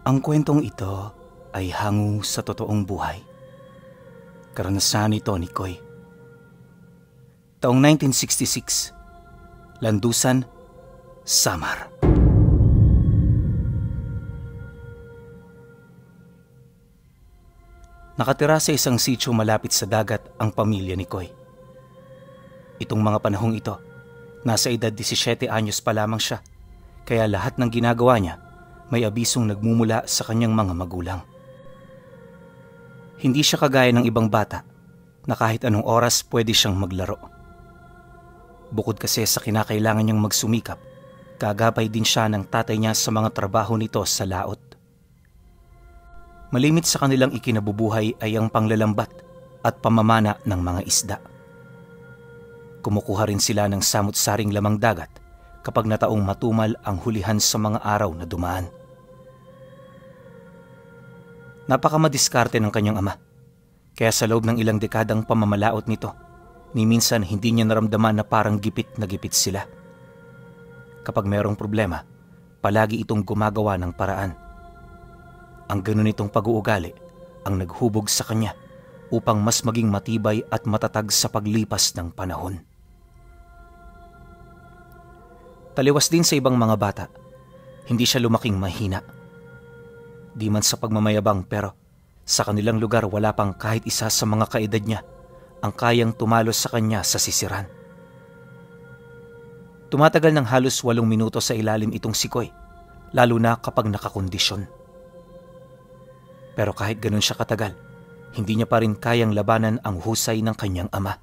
Ang kwentong ito ay hango sa totoong buhay. Karanasan ito ni Koy. Taong 1966, Landusan, Samar. Nakatira sa isang sitio malapit sa dagat ang pamilya ni Koy. Itong mga panahong ito, nasa edad 17 anyos pa lamang siya, kaya lahat ng ginagawa niya may abisong nagmumula sa kanyang mga magulang. Hindi siya kagaya ng ibang bata na kahit anong oras pwede siyang maglaro. Bukod kasi sa kinakailangan niyang magsumikap, gagabay din siya ng tatay niya sa mga trabaho nito sa laot. Malimit sa kanilang ikinabubuhay ay ang panglalambat at pamamana ng mga isda. Kumukuha rin sila ng samut-saring lamang dagat kapag nataong matumal ang hulihan sa mga araw na dumaan. Napakamadiskarte ng kanyang ama, kaya sa loob ng ilang dekadang pamamalaot nito, ni minsan hindi niya naramdaman na parang gipit na gipit sila. Kapag mayroong problema, palagi itong gumagawa ng paraan. Ang ganun itong pag-uugali ang naghubog sa kanya upang mas maging matibay at matatag sa paglipas ng panahon. Taliwas din sa ibang mga bata, hindi siya lumaking mahina. Di man sa pagmamayabang pero sa kanilang lugar wala pang kahit isa sa mga kaedad niya ang kayang tumalo sa kanya sa sisiran. Tumatagal ng halos 8 minuto sa ilalim itong si Koy, lalo na kapag nakakondisyon. Pero kahit ganun siya katagal, hindi niya pa rin kayang labanan ang husay ng kanyang ama.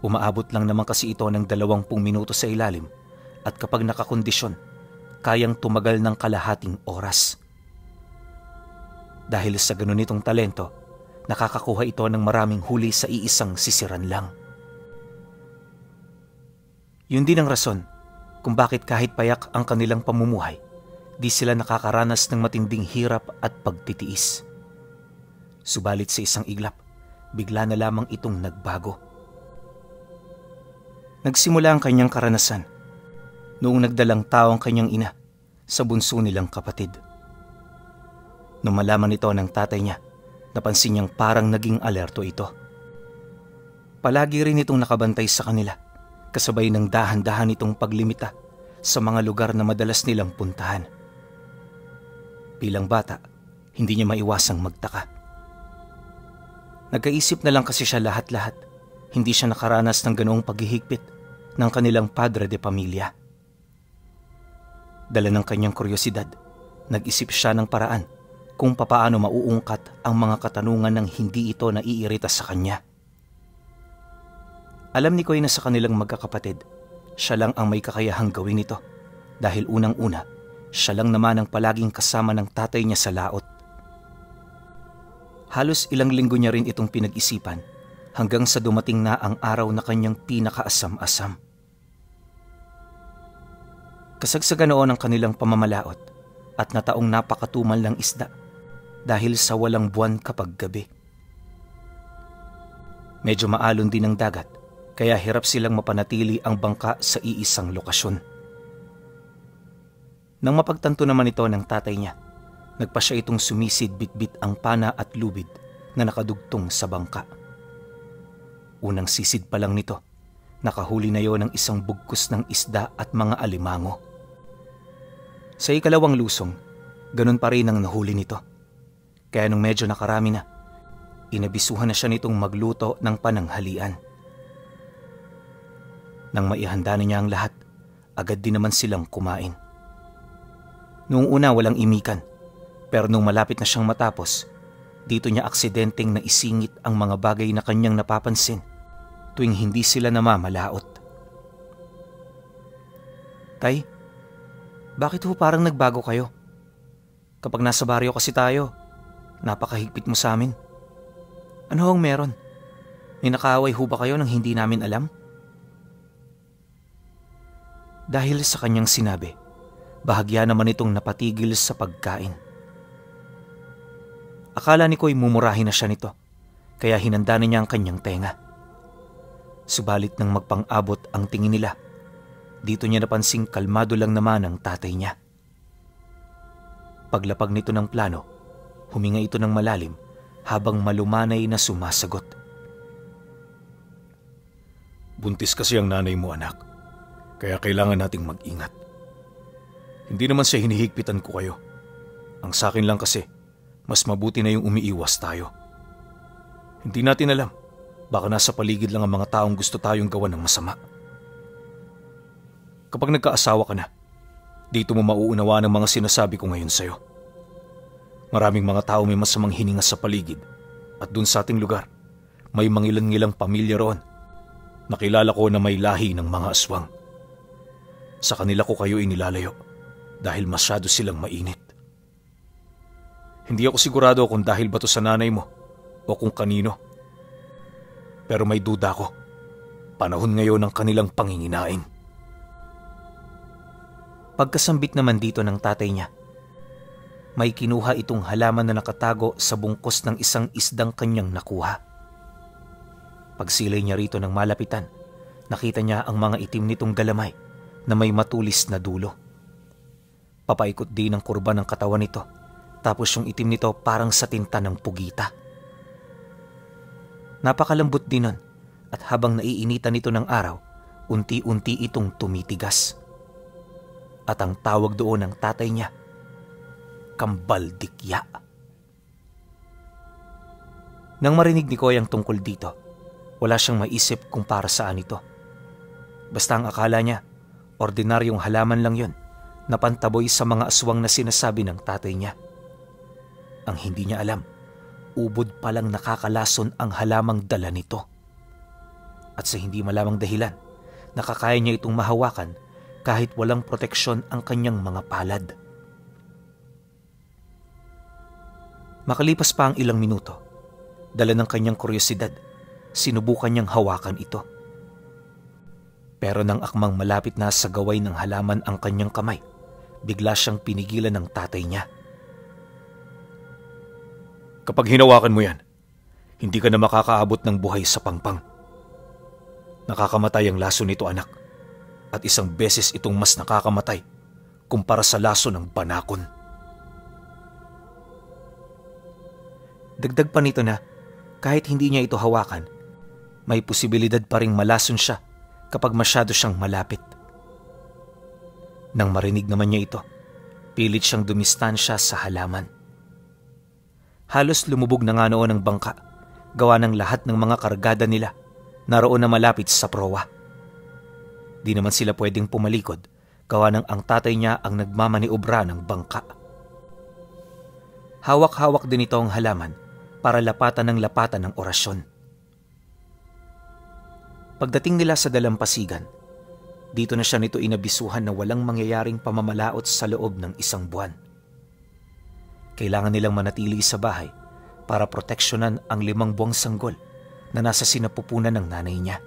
Umaabot lang naman kasi ito ng 20 minuto sa ilalim at kapag nakakondisyon, kayang tumagal ng kalahating oras. Dahil sa ganun itong talento, nakakakuha ito ng maraming huli sa iisang sisiran lang. Yun din ang rason kung bakit kahit payak ang kanilang pamumuhay, di sila nakakaranas ng matinding hirap at pagtitiis. Subalit sa isang iglap, bigla na lamang itong nagbago. Nagsimula ang kanyang karanasan noong nagdalang tao ang kanyang ina sa bunso nilang kapatid. Nung malaman ito ng tatay niya, napansin niyang parang naging alerto ito. Palagi rin itong nakabantay sa kanila, kasabay ng dahan-dahan itong paglimita sa mga lugar na madalas nilang puntahan. Bilang bata, hindi niya maiwasang magtaka. Nagkaisip na lang kasi siya lahat-lahat, hindi siya nakaranas ng ganoong paghihigpit ng kanilang padre de pamilya. Dala ng kanyang kuryosidad, nag-isip siya ng paraan kung papaano mauungkat ang mga katanungan ng hindi ito naiirita sa kanya. Alam ni Koy na sa kanilang magkakapatid, siya lang ang may kakayahang gawin ito dahil unang-una, siya lang naman ang palaging kasama ng tatay niya sa laot. Halos ilang linggo niya rin itong pinag-isipan hanggang sa dumating na ang araw na kanyang pinakaasam-asam. Kasagsagan noon ang kanilang pamamalaot at nataong napakatumal ng isda dahil sa walang buwan kapag gabi. Medyo maalon din ang dagat kaya hirap silang mapanatili ang bangka sa iisang lokasyon. Nang mapagtanto naman ito ng tatay niya, nagpa siya itong sumisid bitbit ang pana at lubid na nakadugtong sa bangka. Unang sisid pa lang nito, nakahuli na yon ng isang bugkos ng isda at mga alimango. Sa ikalawang lusong, ganun pa rin ang nahuli nito. Kaya nung medyo nakarami na, inabisuhan na siya nitong magluto ng pananghalian. Nang maihanda na niya ang lahat, agad din naman silang kumain. Noong una walang imikan, pero nung malapit na siyang matapos, dito niya aksidenteng naisingit ang mga bagay na kanyang napapansin tuwing hindi sila namamalaot. Tay, bakit ho parang nagbago kayo? Kapag nasa baryo kasi tayo, napakahigpit mo sa amin. Ano hong meron? May nakaaway ho ba kayo nang hindi namin alam? Dahil sa kanyang sinabi, bahagya naman itong napatigil sa pagkain. Akala ni Koy mumurahin na siya nito, kaya hinanda na niya ang kanyang tenga. Subalit nang magpang-abot ang tingin nila, dito niya napansing kalmado lang naman ang tatay niya. paglapag nito ng plano, huminga ito ng malalim habang malumanay na sumasagot. Buntis kasi ang nanay mo, anak. Kaya kailangan nating mag-ingat. Hindi naman siya hinihigpitan ko kayo. Ang sa akin lang kasi, mas mabuti na yung umiiwas tayo. Hindi natin alam, baka nasa paligid lang ang mga taong gusto tayong gawan ng masama. Kapag nagkaasawa ka na, dito mo mauunawa ng mga sinasabi ko ngayon sa'yo. Maraming mga tao may masamang hininga sa paligid at dun sa ating lugar, may mangilan-ngilang pamilya roon. Nakilala ko na may lahi ng mga aswang. Sa kanila ko kayo inilalayo dahil masyado silang mainit. Hindi ako sigurado kung dahil ba to sa nanay mo o kung kanino. Pero may duda ko. Panahon ngayon ng kanilang panginginain. Pagkasambit naman dito ng tatay niya, may kinuha itong halaman na nakatago sa bungkos ng isang isdang kanyang nakuha. Pagsilay niya rito ng malapitan, nakita niya ang mga itim nitong galamay na may matulis na dulo. Papaikot din ang kurba ng katawan nito, tapos yung itim nito parang sa tinta ng pugita. Napakalambot din nun, at habang naiinitan nito ng araw, unti-unti itong tumitigas. At ang tawag doon ng tatay niya, kambaldikya. Nang marinig ni Koy ang tungkol dito, wala siyang maisip kung para saan ito. Basta ang akala niya, ordinaryong halaman lang yon na pantaboy sa mga aswang na sinasabi ng tatay niya. Ang hindi niya alam, ubod palang nakakalason ang halamang dala nito. At sa hindi malamang dahilan, nakakaya niya itong mahawakan kahit walang proteksyon ang kanyang mga palad. Makalipas pa ang ilang minuto, dala ng kanyang kuryosidad, sinubukan niyang hawakan ito. Pero nang akmang malapit na sa gaway ng halaman ang kanyang kamay, bigla siyang pinigilan ng tatay niya. Kapag hinawakan mo yan, hindi ka na makakaabot ng buhay sa pangpang. Nakakamatay ang laso nito, anak. At isang beses itong mas nakakamatay kumpara sa laso ng banakon. Dagdag pa nito na kahit hindi niya ito hawakan, may posibilidad pa ring malason siya kapag masyado siyang malapit. Nang marinig naman niya ito, pilit siyang dumistansya sa halaman. Halos lumubog na nga noon ang bangka, gawa ng lahat ng mga kargada nila naroon na malapit sa prowa. Di naman sila pwedeng pumalikod, gawa ng ang tatay niya ang nagmamaniobra ng bangka. Hawak-hawak din ito ang halaman para lapatan ng orasyon. Pagdating nila sa dalampasigan, dito na siya nito inabisuhan na walang mangyayaring pamamalaot sa loob ng 1 buwan. Kailangan nilang manatili sa bahay para proteksyonan ang 5 buwang sanggol na nasa sinapupunan ng nanay niya.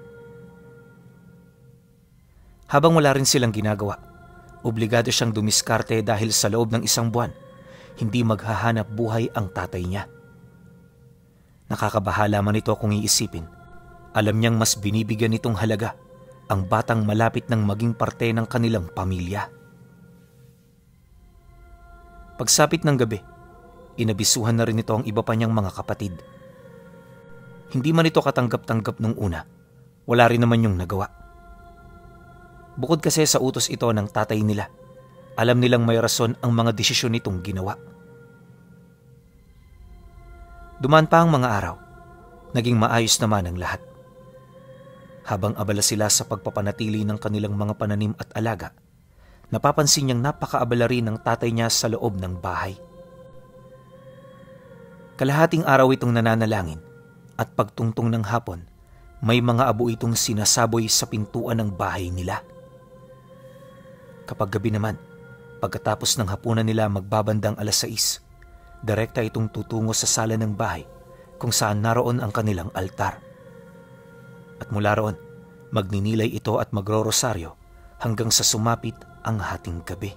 Habang wala rin silang ginagawa, obligado siyang dumiskarte dahil sa loob ng 1 buwan, hindi maghahanap buhay ang tatay niya. Nakakabahala man ito kung iisipin. Alam niyang mas binibigyan nitong halaga ang batang malapit ng maging parte ng kanilang pamilya. Pagsapit ng gabi, inabisuhan na rin ito ang iba pa niyang mga kapatid. Hindi man ito katanggap-tanggap nung una, wala rin naman yung nagawa. Bukod kasi sa utos ito ng tatay nila, alam nilang may rason ang mga desisyon nitong ginawa. Dumaan pa ang mga araw, naging maayos naman ang lahat. Habang abala sila sa pagpapanatili ng kanilang mga pananim at alaga, napapansin niyang napakaabala rin ng tatay niya sa loob ng bahay. Kalahating araw itong nananalangin at pagtungtong ng hapon, may mga abo itong sinasaboy sa pintuan ng bahay nila. Kapag gabi naman, pagkatapos ng hapunan nila magbabandang 6:00, direkta itong tutungo sa sala ng bahay kung saan naroon ang kanilang altar. At mula roon, magninilay ito at magro-rosaryo hanggang sa sumapit ang hating gabi.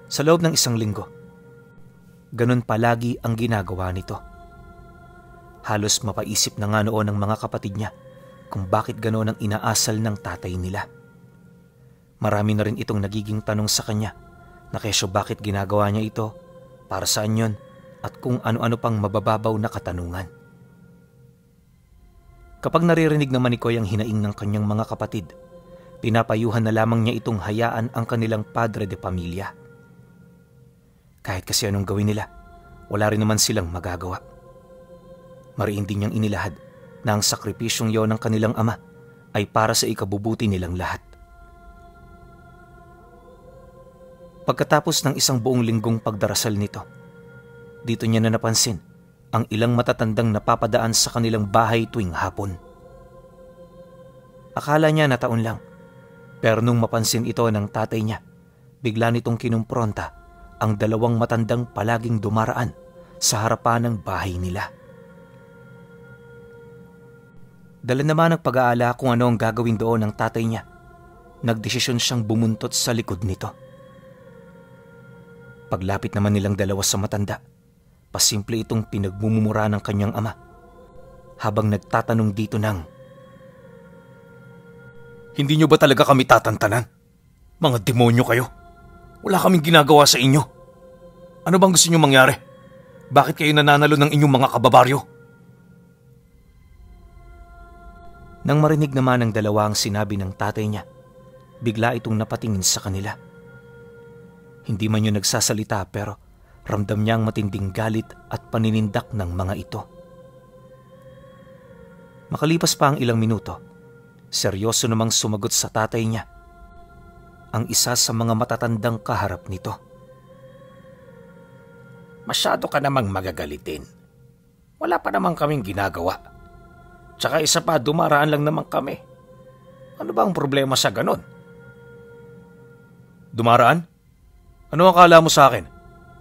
Sa loob ng 1 linggo, ganun palagi ang ginagawa nito. Halos mapaisip na nga noon ng mga kapatid niya kung bakit ganoon ang inaasal ng tatay nila. Marami na rin itong nagiging tanong sa kanya na kesyo bakit ginagawa niya ito, para saan yun, at kung ano-ano pang mabababaw na katanungan. Kapag naririnig naman ni Koy ang hinaing ng kanyang mga kapatid, pinapayuhan na lamang niya itong hayaan ang kanilang padre de pamilya. Kahit kasi anong gawin nila, wala rin naman silang magagawa. Mariin din niyang inilahad na ang sakripisyong yon ng kanilang ama ay para sa ikabubuti nilang lahat. Pagkatapos ng isang buong linggong pagdarasal nito, dito niya na napansin ang ilang matatandang napapadaan sa kanilang bahay tuwing hapon. Akala niya na taon lang, pero nung mapansin ito ng tatay niya, bigla nitong kinumpronta ang dalawang matandang palaging dumaraan sa harapan ng bahay nila. Dala naman ng pag-aala kung ano ang gagawin doon ng tatay niya, nagdesisyon siyang bumuntot sa likod nito. Paglapit naman nilang dalawa sa matanda, pasimple itong pinagmumura ng kanyang ama habang nagtatanong dito ng, "Hindi niyo ba talaga kami tatantanan? Mga demonyo kayo. Wala kaming ginagawa sa inyo. Ano bang gusto niyo mangyari? Bakit kayo nananalo ng inyong mga kababaryo?" Nang marinig naman ng dalawa ang sinabi ng tatay niya, bigla itong napatingin sa kanila. Hindi man yun nagsasalita pero ramdam niya ang matinding galit at paninindak ng mga ito. Makalipas pa ang ilang minuto, seryoso namang sumagot sa tatay niya ang isa sa mga matatandang kaharap nito. "Masyado ka namang magagalitin. Wala pa namang kaming ginagawa. Tsaka isa pa, dumaraan lang naman kami. Ano ba ang problema sa ganon?" "Dumaraan? Ano akala mo sa akin?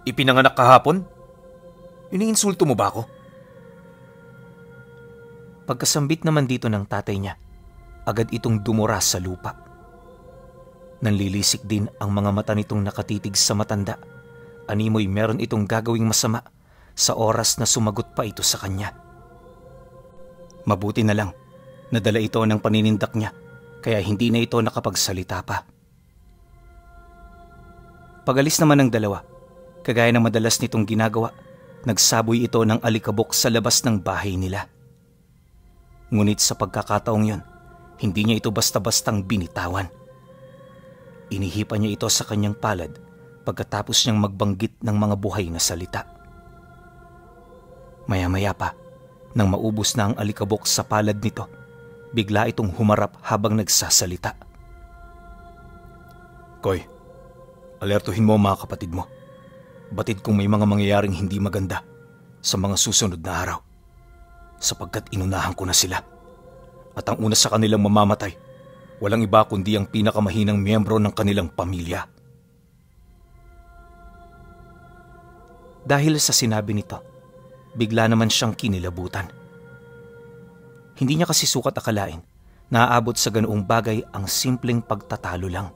Ipinanganak kahapon? Iniinsulto mo ba ako?" Pagkasambit naman dito ng tatay niya, agad itong dumura sa lupa. Nanlilisik din ang mga mata nitong nakatitig sa matanda. Animoy meron itong gagawing masama sa oras na sumagot pa ito sa kanya. Mabuti na lang, nadala ito ng paninindak niya, kaya hindi na ito nakapagsalita pa. Pagalis naman ng dalawa, kagaya ng madalas nitong ginagawa, nagsaboy ito ng alikabok sa labas ng bahay nila. Ngunit sa pagkakataong yon, hindi niya ito basta-bastang binitawan. Inihipa niya ito sa kanyang palad pagkatapos niyang magbanggit ng mga buhay na salita. Maya-maya pa, nang maubos na ang alikabok sa palad nito, bigla itong humarap habang nagsasalita. "Koy, alertuhin mo ang mga kapatid mo. Batid kung may mga mangyayaring hindi maganda sa mga susunod na araw, sapagkat inunahan ko na sila. At ang una sa kanilang mamamatay, walang iba kundi ang pinakamahinang miyembro ng kanilang pamilya." Dahil sa sinabi nito, bigla naman siyang kinilabutan. Hindi niya kasi sukat akalain na aabot sa ganoong bagay ang simpleng pagtatalo lang.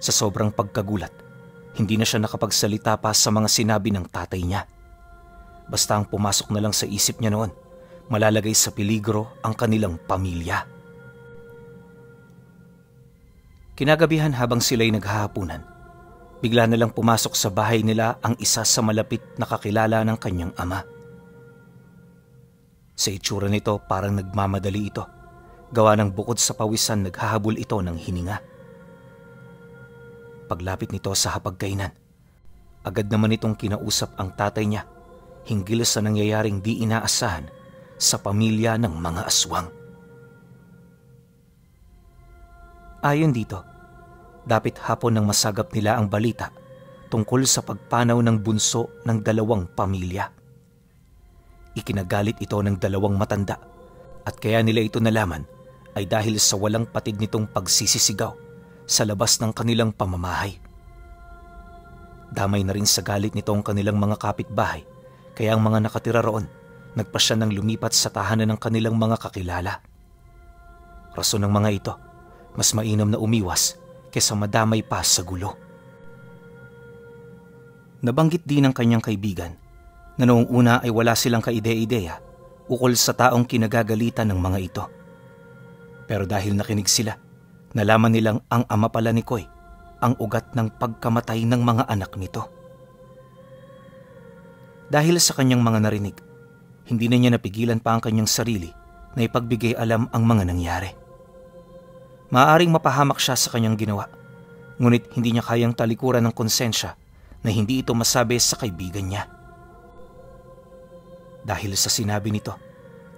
Sa sobrang pagkagulat, hindi na siya nakapagsalita pa sa mga sinabi ng tatay niya. Basta ang pumasok na lang sa isip niya noon, malalagay sa peligro ang kanilang pamilya. Kinagabihan habang sila'y naghahapunan, bigla na lang pumasok sa bahay nila ang isa sa malapit na kakilala ng kanyang ama. Sa itsura nito parang nagmamadali ito, gawa ng bukod sa pawisan naghahabol ito ng hininga. Paglapit nito sa hapagkainan, agad naman itong kinausap ang tatay niya hinggil sa nangyayaring di inaasahan sa pamilya ng mga aswang. Ayon dito, dapit hapon nang masagap nila ang balita tungkol sa pagpanaw ng bunso ng dalawang pamilya. Ikinagalit ito ng dalawang matanda at kaya nila ito nalaman ay dahil sa walang patid nitong pagsisisigaw sa labas ng kanilang pamamahay. Damay na rin sa galit nito ang kanilang mga kapitbahay, kaya ang mga nakatira roon nagpasya ng lumipat sa tahanan ng kanilang mga kakilala. Rason ng mga ito, mas mainam na umiwas kaysa madamay pa sa gulo. Nabanggit din ng kanyang kaibigan na noong una ay wala silang kaide-ideya ukol sa taong kinagagalitan ng mga ito. Pero dahil nakinig sila, nalaman nilang ang ama pala ni Koy ang ugat ng pagkamatay ng mga anak nito. Dahil sa kanyang mga narinig, hindi na niya napigilan pa ang kanyang sarili na ipagbigay alam ang mga nangyari. Maaaring mapahamak siya sa kanyang ginawa, ngunit hindi niya kayang talikuran ng konsensya na hindi ito masabi sa kaibigan niya. Dahil sa sinabi nito,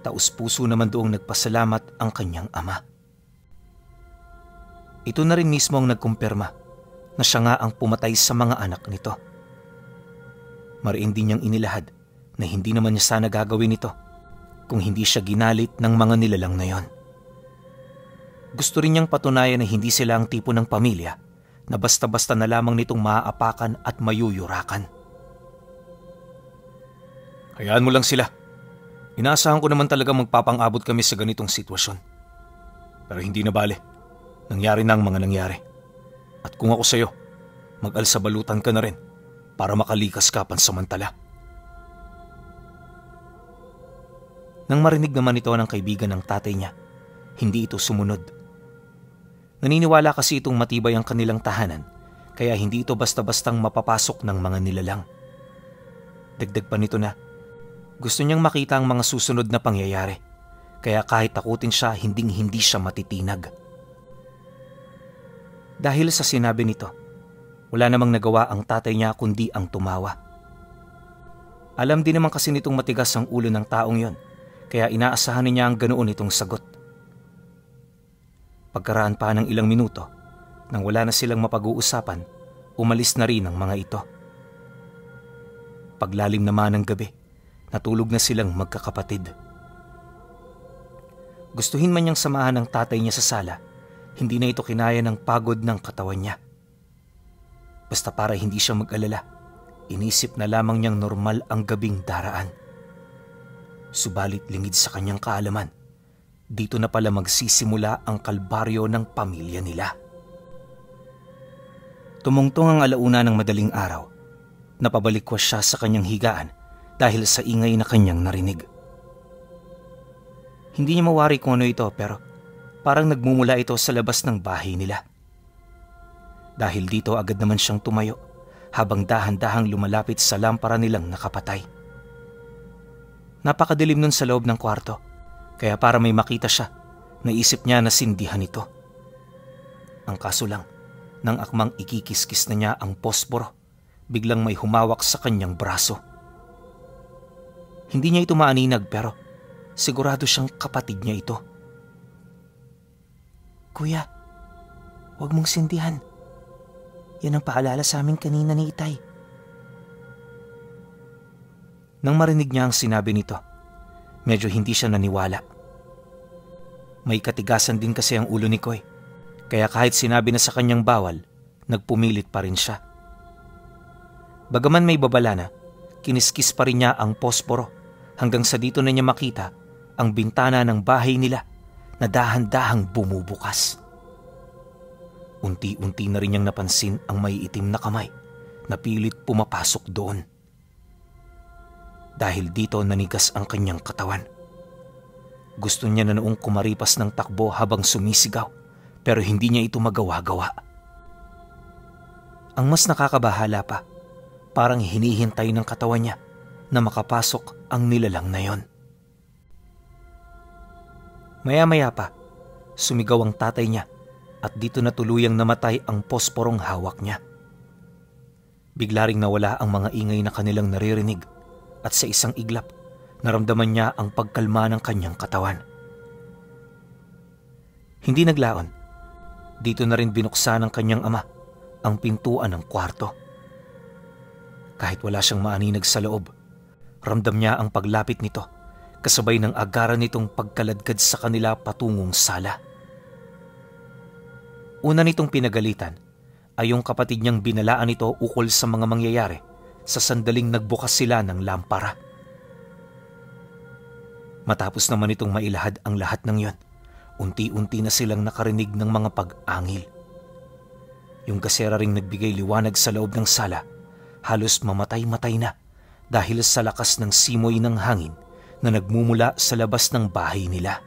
taus-puso naman doong nagpasalamat ang kanyang ama. Ito na rin mismo ang nagkumpirma na siya nga ang pumatay sa mga anak nito. Mariin din niyang inilahad na hindi naman niya sana gagawin ito kung hindi siya ginalit ng mga nilalang na yon. Gusto rin niyang patunayan na hindi sila ang tipo ng pamilya na basta-basta na lamang nitong maaapakan at mayuyurakan. Hayaan mo lang sila. Inaasahan ko naman talaga magpapang-abot kami sa ganitong sitwasyon. Pero hindi na bale. Nangyari na ang mga nangyari. At kung ako sa'yo, mag-alsabalutan ka na rin para makalikas ka pansamantala. Nang marinig naman ito ng kaibigan ng tatay niya, hindi ito sumunod. Naniniwala kasi itong matibay ang kanilang tahanan, kaya hindi ito basta-bastang mapapasok ng mga nilalang. Dagdag pa nito na, gusto niyang makita ang mga susunod na pangyayari, kaya kahit takutin siya, hinding-hindi siya matitinag. Dahil sa sinabi nito, wala namang nagawa ang tatay niya kundi ang tumawa. Alam din naman kasi nitong matigas ang ulo ng taong yon, kaya inaasahan niya ang ganoon itong sagot. Pagkaraan pa ng ilang minuto, nang wala na silang mapag-uusapan, umalis na rin ang mga ito. Paglalim naman ng gabi, natulog na silang magkakapatid. Gustuhin man niyang samahan ng tatay niya sa sala, hindi na ito kinaya ng pagod ng katawan niya. Basta para hindi siya mag-alala, inisip na lamang niyang normal ang gabing daraan. Subalit lingid sa kanyang kaalaman, dito na pala magsisimula ang kalbaryo ng pamilya nila. Tumungtong ang alauna ng madaling araw. Napabalikwas siya sa kanyang higaan dahil sa ingay na kanyang narinig. Hindi niya mawari kung ano ito pero parang nagmumula ito sa labas ng bahay nila. Dahil dito agad naman siyang tumayo habang dahan-dahang lumalapit sa lampara nilang nakapatay. Napakadilim nun sa loob ng kwarto. Kaya para may makita siya, naisip niya na sindihan ito. Ang kaso lang, nang akmang ikikiskis na niya ang posporo, biglang may humawak sa kanyang braso. Hindi niya ito maaninag pero sigurado siyang kapatid niya ito. Kuya, huwag mong sindihan. Yan ang paalala sa amin kanina ni Itay. Nang marinig niya ang sinabi nito, medyo hindi siya naniwala. May katigasan din kasi ang ulo ni Koy, kaya kahit sinabi na sa kanyang bawal, nagpumilit pa rin siya. Bagaman may babala na, kiniskis pa rin niya ang posporo hanggang sa dito na niya makita ang bintana ng bahay nila na dahan-dahang bumubukas. Unti-unti na rin niyang napansin ang may itim na kamay na pilit pumapasok doon. Dahil dito nanigas ang kanyang katawan. Gusto niya na noong kumaripas ng takbo habang sumisigaw pero hindi niya ito magawa-gawa. Ang mas nakakabahala pa, parang hinihintay ng katawan niya na makapasok ang nilalang na yon. Maya-maya pa, sumigaw ang tatay niya at dito na tuluyang namatay ang posporong hawak niya. Bigla ring nawala ang mga ingay na kanilang naririnig at sa isang iglap, naramdaman niya ang pagkalma ng kanyang katawan. Hindi naglaon. Dito na rin binuksan ng kanyang ama ang pintuan ng kwarto. Kahit wala siyang maaninag sa loob, ramdam niya ang paglapit nito kasabay ng agaran nitong pagkaladkad sa kanila patungong sala. Una nitong pinagalitan ay yung kapatid niyang binalaan nito ukol sa mga mangyayari sa sandaling nagbukas sila ng lampara. Matapos naman itong mailahad ang lahat ng yon, unti-unti na silang nakarinig ng mga pag-angil. Yung gasera ring nagbigay liwanag sa loob ng sala, halos mamatay-matay na dahil sa lakas ng simoy ng hangin na nagmumula sa labas ng bahay nila.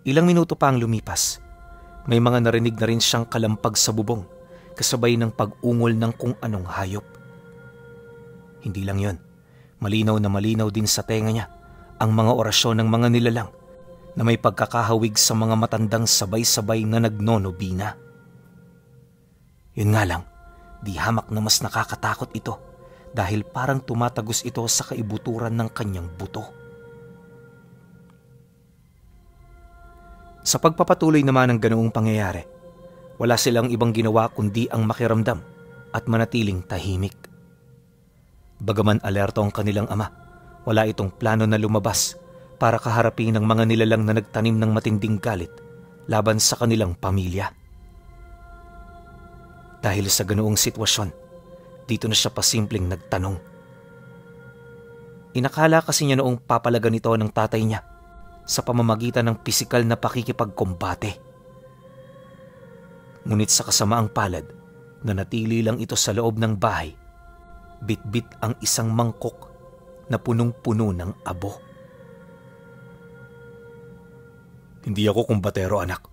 Ilang minuto pa ang lumipas May mga narinig na rin siyang kalampag sa bubong, kasabay ng pag-ungol ng kung anong hayop. Hindi lang yon, malinaw na malinaw din sa tenga niya ang mga orasyon ng mga nilalang na may pagkakahawig sa mga matandang sabay-sabay na nagnonobina. Yun nga lang, di hamak na mas nakakatakot ito dahil parang tumatagos ito sa kaibuturan ng kanyang buto. Sa pagpapatuloy naman ng ganoong pangyayari, wala silang ibang ginawa kundi ang makiramdam at manatiling tahimik. Bagaman alerto ang kanilang ama, wala itong plano na lumabas para kaharapin ang mga nilalang na nagtanim ng matinding galit laban sa kanilang pamilya. Dahil sa ganoong sitwasyon, dito na siya pasimpleng nagtanong. Inakala kasi niya noong papalagan ito ng tatay niya sa pamamagitan ng pisikal na pakikipagkombate. Ngunit sa kasamaang palad, nanatili lang ito sa loob ng bahay. Bit-bit ang isang mangkok na punong-puno ng abo. Hindi ako kumbatero, anak,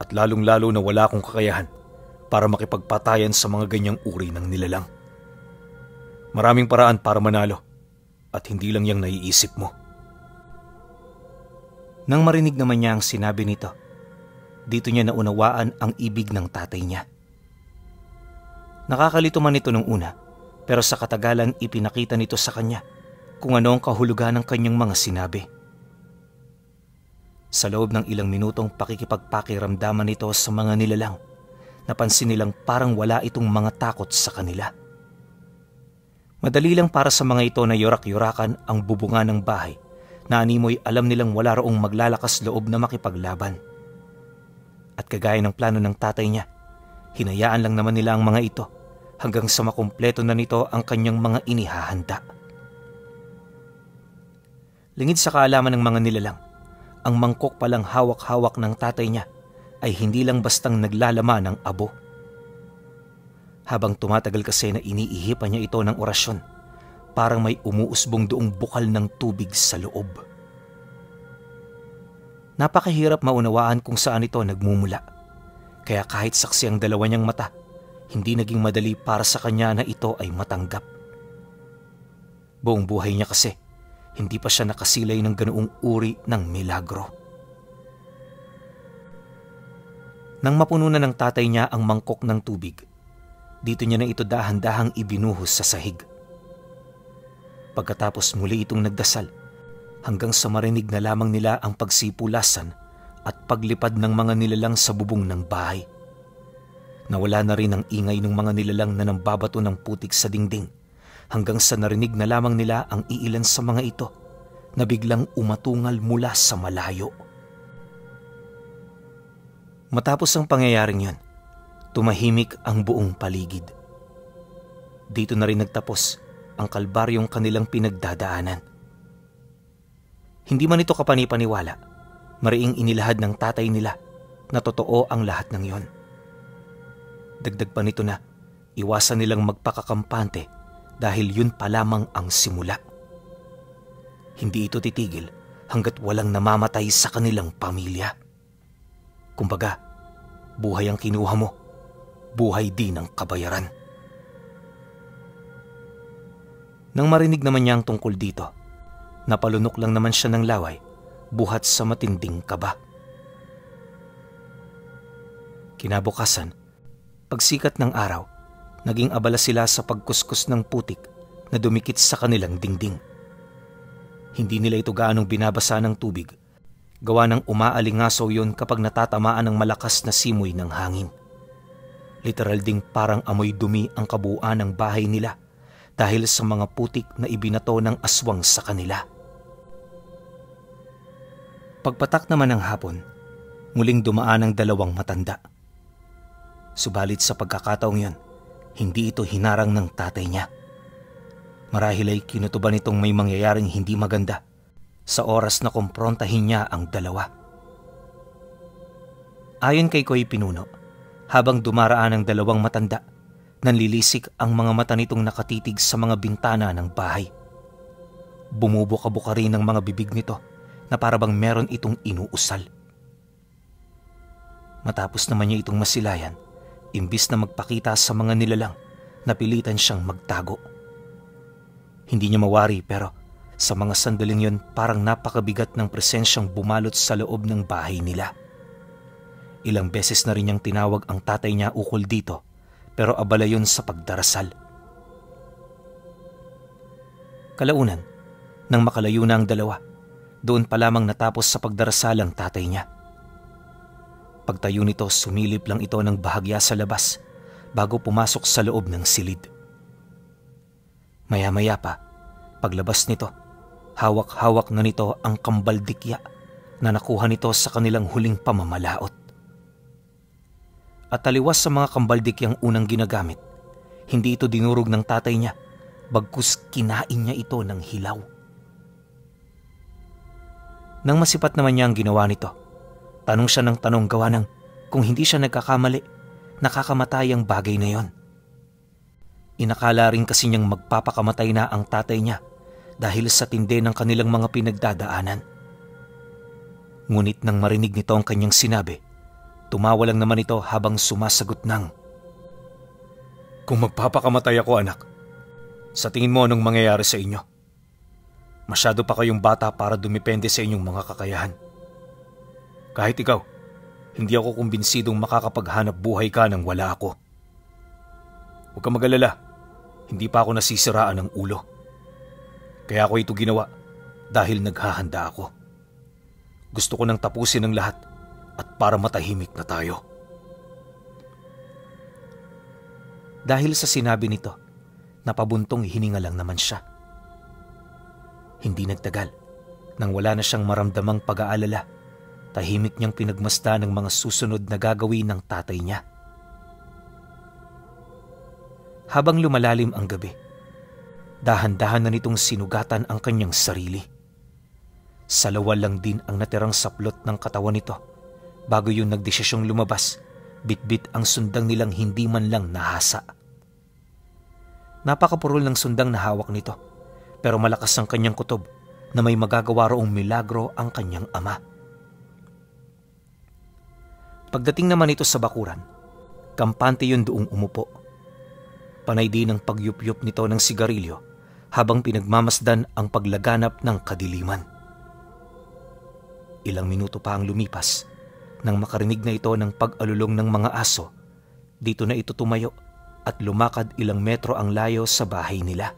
at lalong-lalo na wala akong kakayahan para makipagpatayan sa mga ganyang uri ng nilalang. Maraming paraan para manalo at hindi lang yang naiisip mo. Nang marinig naman niya ang sinabi nito, dito niya naunawaan ang ibig ng tatay niya. Nakakalito man ito nung una, pero sa katagalan ipinakita nito sa kanya kung ano ang kahulugan ng kanyang mga sinabi. Sa loob ng ilang minutong pakikipagpakiramdaman nito sa mga nilalang, napansin nilang parang wala itong mga takot sa kanila. Madali lang para sa mga ito na yorak-yorakan ang bubungan ng bahay na animoy alam nilang wala roong maglalakas loob na makipaglaban. At kagaya ng plano ng tatay niya, hinayaan lang naman nila ang mga ito hanggang sa makumpleto na nito ang kanyang mga inihahanda. Lingid sa kaalaman ng mga nilalang, ang mangkok palang hawak-hawak ng tatay niya ay hindi lang bastang naglalama ng abo. Habang tumatagal kasi na iniihipan niya ito ng orasyon, parang may umuusbong doong bukal ng tubig sa loob. Napakahirap maunawaan kung saan ito nagmumula, kaya kahit saksi ang dalawa niyang mata, hindi naging madali para sa kanya na ito ay matanggap. Buong buhay niya kasi, hindi pa siya nakasilay ng ganoong uri ng milagro. Nang mapuno na ng tatay niya ang mangkok ng tubig, dito niya na ito dahan-dahang ibinuhos sa sahig. Pagkatapos muli itong nagdasal, hanggang sa marinig na lamang nila ang pagsipulasan at paglipad ng mga nilalang sa bubong ng bahay. Nawala na rin ang ingay ng mga nilalang na nambabato ng putik sa dingding, hanggang sa narinig na lamang nila ang iilan sa mga ito na biglang umatungal mula sa malayo. Matapos ang pangyayaring yon, tumahimik ang buong paligid. Dito na rin nagtapos ang kalbaryong kanilang pinagdadaanan. Hindi man ito kapani-paniwala, mariing inilahad ng tatay nila na totoo ang lahat ng yon. Dagdag pa nito na iwasan nilang magpakakampante dahil yun pa lamang ang simula. Hindi ito titigil hanggat walang namamatay sa kanilang pamilya. Kumbaga, buhay ang kinuha mo, buhay din ang kabayaran. Nang marinig naman niya ang tungkol dito, napalunok lang naman siya ng laway buhat sa matinding kaba. Kinabukasan, pagsikat ng araw, naging abala sila sa pagkuskus ng putik na dumikit sa kanilang dingding. Hindi nila ito gaanong binabasa ng tubig, gawa ng umaalingasaw yon kapag natatamaan ng malakas na simoy ng hangin. Literal ding parang amoy dumi ang kabuuan ng bahay nila dahil sa mga putik na ibinato ng aswang sa kanila. Pagpatak naman ng hapon, muling dumaan ang dalawang matanda. Subalit sa pagkakataong yon, hindi ito hinarang ng tatay niya. Marahil ay kinutuban itong may mangyayaring hindi maganda sa oras na kumprontahin niya ang dalawa. Ayon kay Koy Pinuno, habang dumaraan ang dalawang matanda, nanlilisik ang mga mata nitong nakatitig sa mga bintana ng bahay. Bumubuka-buka rin ang mga bibig nito na parabang meron itong inuusal. Matapos naman niya itong masilayan, imbis na magpakita sa mga nilalang, napilitan siyang magtago. Hindi niya mawari pero sa mga sandaling yon parang napakabigat ng presensyang bumalot sa loob ng bahay nila. Ilang beses na rin niyang tinawag ang tatay niya ukol dito pero abala yun sa pagdarasal. Kalaunan, nang makalayo na ang dalawa, doon pa lamang natapos sa pagdarasal ang tatay niya. Pagtayo nito, sumilip lang ito ng bahagya sa labas bago pumasok sa loob ng silid. Maya-maya pa, paglabas nito, hawak-hawak na nito ang kambaldikya na nakuha nito sa kanilang huling pamamalaot. At taliwas sa mga kambaldikyang unang ginagamit, hindi ito dinurog ng tatay niya, bagkus kinain niya ito ng hilaw. Nang masipat naman niya ang ginawa nito, tanong siya ng tanong gawa ng kung hindi siya nagkakamali, nakakamatay ang bagay na yon. Inakala rin kasi niyang magpapakamatay na ang tatay niya dahil sa tindi ng kanilang mga pinagdadaanan. Ngunit nang marinig nito ang kanyang sinabi, tumawa lang naman ito habang sumasagot ng, "Kung magpapakamatay ako, anak, sa tingin mo anong mangyayari sa inyo? Masyado pa kayong bata para dumepende sa inyong mga kakayahan. Kahit ikaw, hindi ako kumbinsidong makakapaghanap buhay ka nang wala ako. Huwag kang mag-alala, hindi pa ako nasisiraan ng ulo. Kaya ako ito ginawa dahil naghahanda ako. Gusto ko nang tapusin ang lahat at para matahimik na tayo." Dahil sa sinabi nito, napabuntong hininga lang naman siya. Hindi nagtagal, nang wala na siyang maramdamang pag-aalala, tahimik niyang pinagmasdan ng mga susunod na gagawin ng tatay niya. Habang lumalalim ang gabi, dahan-dahan na nitong sinugatan ang kanyang sarili. Salawal lang din ang natirang saplot ng katawan nito bago yun nagdesisyong lumabas, bitbit ang sundang nilang hindi man lang nahasa. Napakapurol ng sundang na hawak nito, pero malakas ang kanyang kutob na may magagawa roong milagro ang kanyang ama. Pagdating naman ito sa bakuran, kampante yun doong umupo. Panay din ang pagyupyup nito ng sigarilyo habang pinagmamasdan ang paglaganap ng kadiliman. Ilang minuto pa ang lumipas nang makarinig na ito ng pag-alulong ng mga aso. Dito na ito tumayo at lumakad ilang metro ang layo sa bahay nila.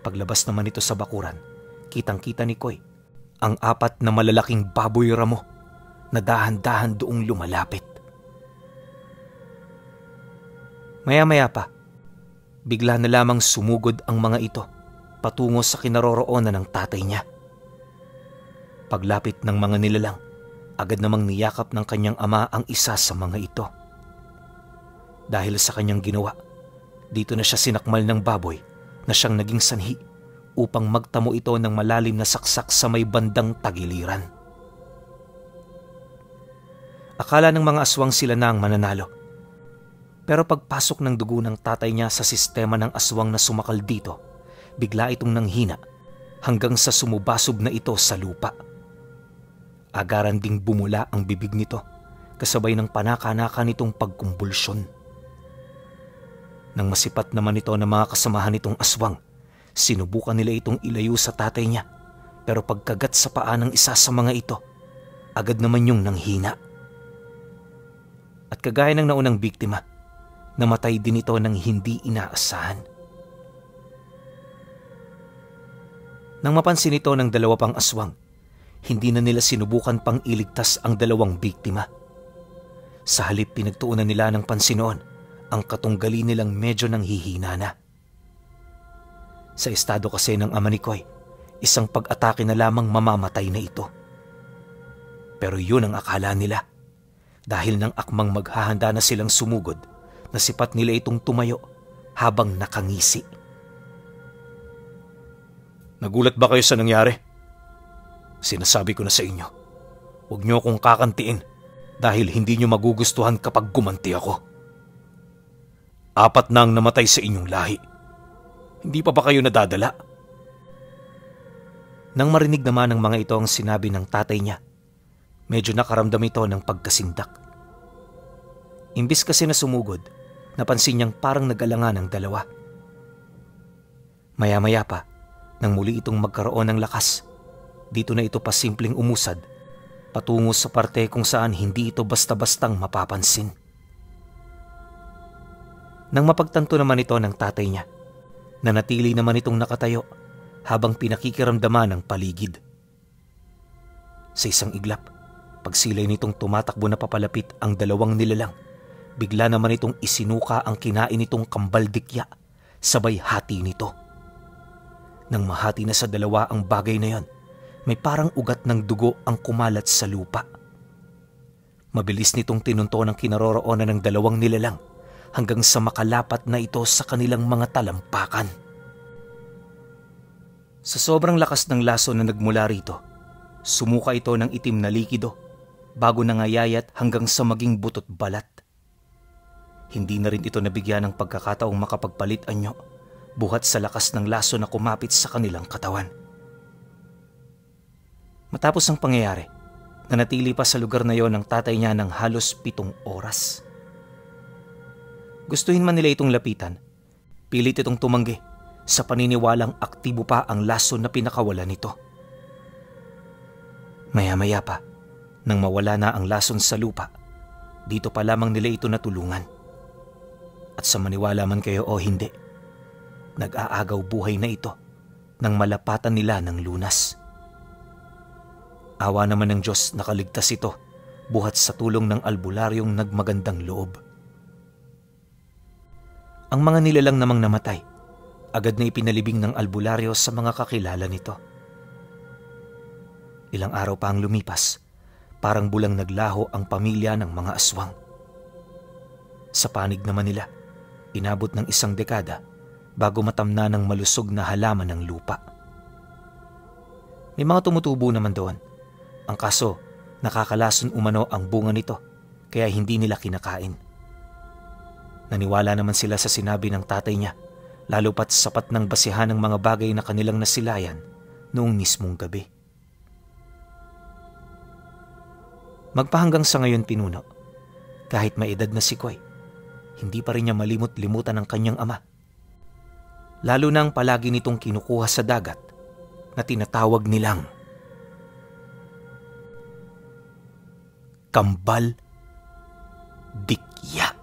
Paglabas naman ito sa bakuran, kitang-kita ni Koy ang 4 na malalaking baboy ramo na dahan-dahan doong lumalapit. Maya-maya pa, bigla na lamang sumugod ang mga ito patungo sa kinaroroonan ng tatay niya. Paglapit ng mga nilalang, agad namang niyakap ng kanyang ama ang isa sa mga ito. Dahil sa kanyang ginawa, dito na siya sinakmal ng baboy na siyang naging sanhi upang magtamo ito ng malalim na saksak sa may bandang tagiliran. Akala ng mga aswang sila na ang mananalo. Pero pagpasok ng dugo ng tatay niya sa sistema ng aswang na sumakal dito, bigla itong nanghina hanggang sa sumubasob na ito sa lupa. Agaran ding bumula ang bibig nito kasabay ng panaka-naka nitong pagkumbulsyon. Nang masipat naman ito ng mga kasamahan nitong aswang, sinubukan nila itong ilayo sa tatay niya, pero pagkagat sa paa ng isa sa mga ito, agad naman yung nanghina. At kagaya ng naunang biktima, namatay din ito ng hindi inaasahan. Nang mapansin ito ng 2 pang aswang, hindi na nila sinubukan pang iligtas ang 2 biktima. Sa halip pinagtuunan nila ng pansin noon ang katunggali nilang medyo nanghihina na. Sa estado kasi ng ama ni Koy, isang pag-atake na lamang mamamatay na ito. Pero yun ang akala nila. Dahil nang akmang maghahanda na silang sumugod, nasipat nila itong tumayo habang nakangisi. "Nagulat ba kayo sa nangyari? Sinasabi ko na sa inyo, huwag niyo akong kakantiin dahil hindi niyo magugustuhan kapag gumanti ako. 4 na ang namatay sa inyong lahi. Hindi pa ba kayo nadadala?" Nang marinig naman ng mga ito ang sinabi ng tatay niya, Medyo nakaramdam ito ng pagkasindak. Imbis kasi na sumugod, napansin niyang parang nag-alangan ang dalawa. Maya-maya pa, nang muli itong magkaroon ng lakas, dito na ito pasimpleng umusad, patungo sa parte kung saan hindi ito basta-bastang mapapansin. Nang mapagtanto naman ito ng tatay niya, nanatili naman itong nakatayo habang pinakikiramdaman ang paligid. Sa isang iglap, pagsilay nitong tumatakbo na papalapit ang dalawang nilalang, bigla naman itong isinuka ang kinain nitong kambaldikya, sabay hati nito. Nang mahati na sa dalawa ang bagay na yon, may parang ugat ng dugo ang kumalat sa lupa. Mabilis nitong tinunto ng kinaroroonan ng dalawang nilalang hanggang sa makalapat na ito sa kanilang mga talampakan. Sa sobrang lakas ng laso na nagmula rito, sumuka ito ng itim na likido bago nangayayat hanggang sa maging butot balat. Hindi na rin ito nabigyan ng pagkakataong makapagpalit anyo buhat sa lakas ng laso na kumapit sa kanilang katawan. Matapos ang pangyayari, nanatili pa sa lugar na yon ang tatay niya ng halos 7 oras. Gustuhin man nila itong lapitan, pilit itong tumanggi sa paniniwalang aktibo pa ang laso na pinakawalan nito. Maya-maya pa, nang mawala na ang lason sa lupa, dito pa lamang nila ito natulungan. At sa maniwala man kayo o hindi, nag-aagaw buhay na ito nang malapatan nila ng lunas. Awa naman ng Diyos, nakaligtas ito buhat sa tulong ng albularyong nagmagandang loob. Ang mga nilalang namang namatay, agad na ipinalibing ng albularyo sa mga kakilala nito. Ilang araw pa ang lumipas, parang bulang naglaho ang pamilya ng mga aswang. Sa panig naman nila, inabot ng 1 dekada bago matamna ng malusog na halaman ng lupa. May mga tumutubo naman doon. Ang kaso, nakakalason umano ang bunga nito, kaya hindi nila kinakain. Naniwala naman sila sa sinabi ng tatay niya, lalo pat sapat ng basihan ng mga bagay na kanilang nasilayan noong mismong gabi. Magpahanggang sa ngayon pinuno, kahit may edad na si Koy, hindi pa rin niya malimot-limutan ang kanyang ama. Lalo na ang palagi nitong kinukuha sa dagat na tinatawag nilang Kambal Dikya.